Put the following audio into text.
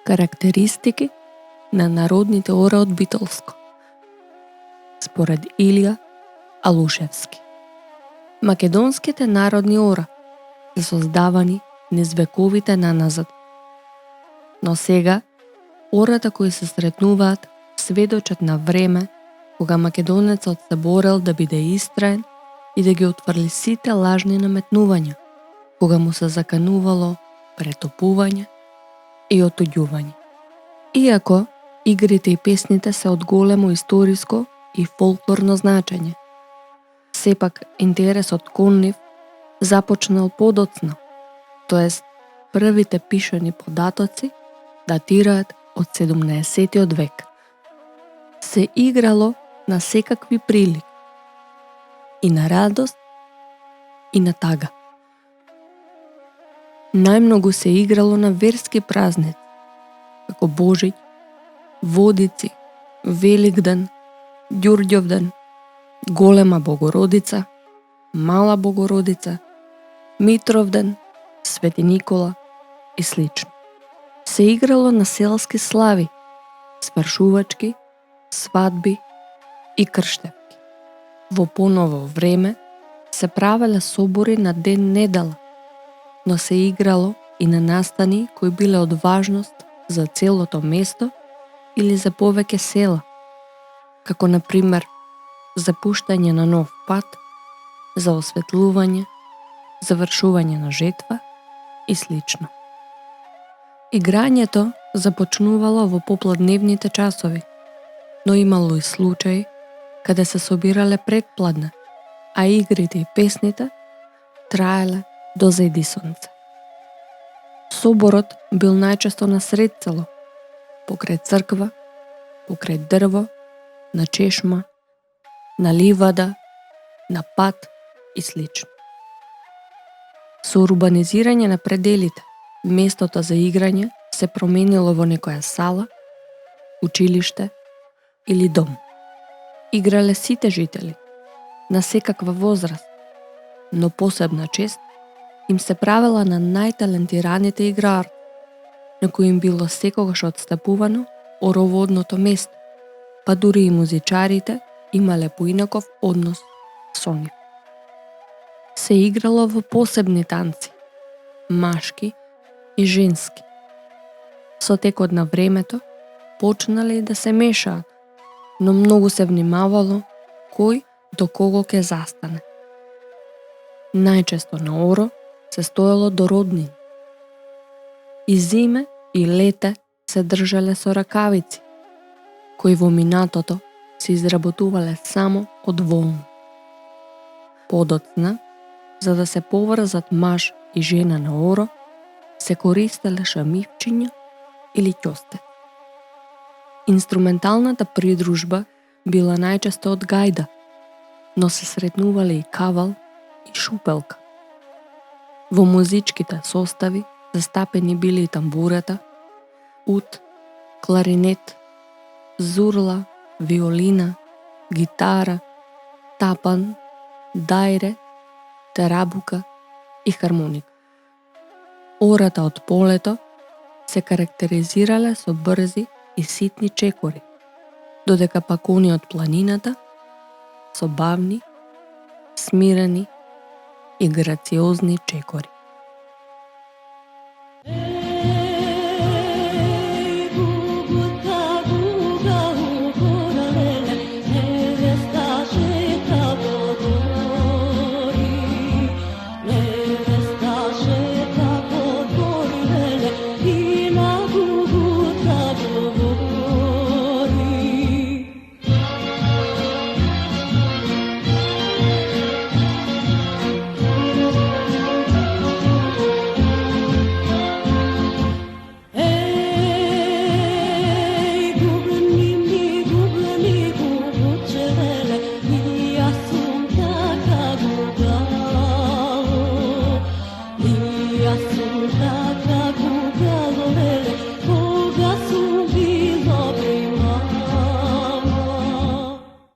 Карактеристики на народните ора од Битолско според Илија Алушевски. Македонските народни ора се создавани низ вековите наназад. Но сега, ората кои се сретнуваат сведочат на време кога македонецот се борел да биде истраен и да ги отфрли сите лажни наметнувања, кога му се заканувало претопување и отуѓување. Иако игрите и песните се од големо историско и фолклорно значење, сепак интересот кон нив започнал подоцна, тоест првите пишани податоци датираат од 17 век. Се играло на секакви прилики, и на радост, и на тага. Најмногу се играло на верски празници, како Божиќ, Водици, Великден, Ѓурѓовден, Голема Богородица, Мала Богородица, Митровден, Свети Никола и слично. Се играло на селски слави, свршувачки, свадби и крштевки. Во поново време се правеле собори на ден недела, но се играло и на настани кои биле од важност за целото место или за повеќе села, како на пример за пуштање на нов пат, за осветлување, завршување на жетва и слично. Играњето започнувало во попладневните часови, но имало и случаи каде се собирале предпладне, а игрите и песните траеле до зајди сонце. Соборот бил најчесто насред село, покрај црква, покрај дрво, на чешма, на ливада, на пат и слично. Со урбанизирање на пределите, местото за играње се променило во некоја сала, училиште или дом. Играле сите жители, на секаква возраст, но посебна чест им се правела на најталентираните играр, на кои им било секогаш отстапувано ороводното место, па дури и музичарите имале поинаков однос со нив. Се играло во посебни танци, машки и женски. Со текот на времето почнале да се мешаат, но многу се внимавало кој до кого ќе застане. Најчесто на оро се стоело до роднини. И зиме и лете се држале со ракавици, кои во минатото се изработувале само од волна. Подоцна, за да се поврзат маж и жена на оро, се користеле шамивчиња или ќосте. Инструменталната придружба била најчесто од гајда, но се сретнувале и кавал и шупелка. Во музичките состави застапени били и тамбурата, ут, кларинет, зурла, виолина, гитара, тапан, дајре, тарабука и хармоника. Ората од полето се карактеризирале со брзи и ситни чекори, додека пак они од планината со бавни, смирени и грациозни чекори.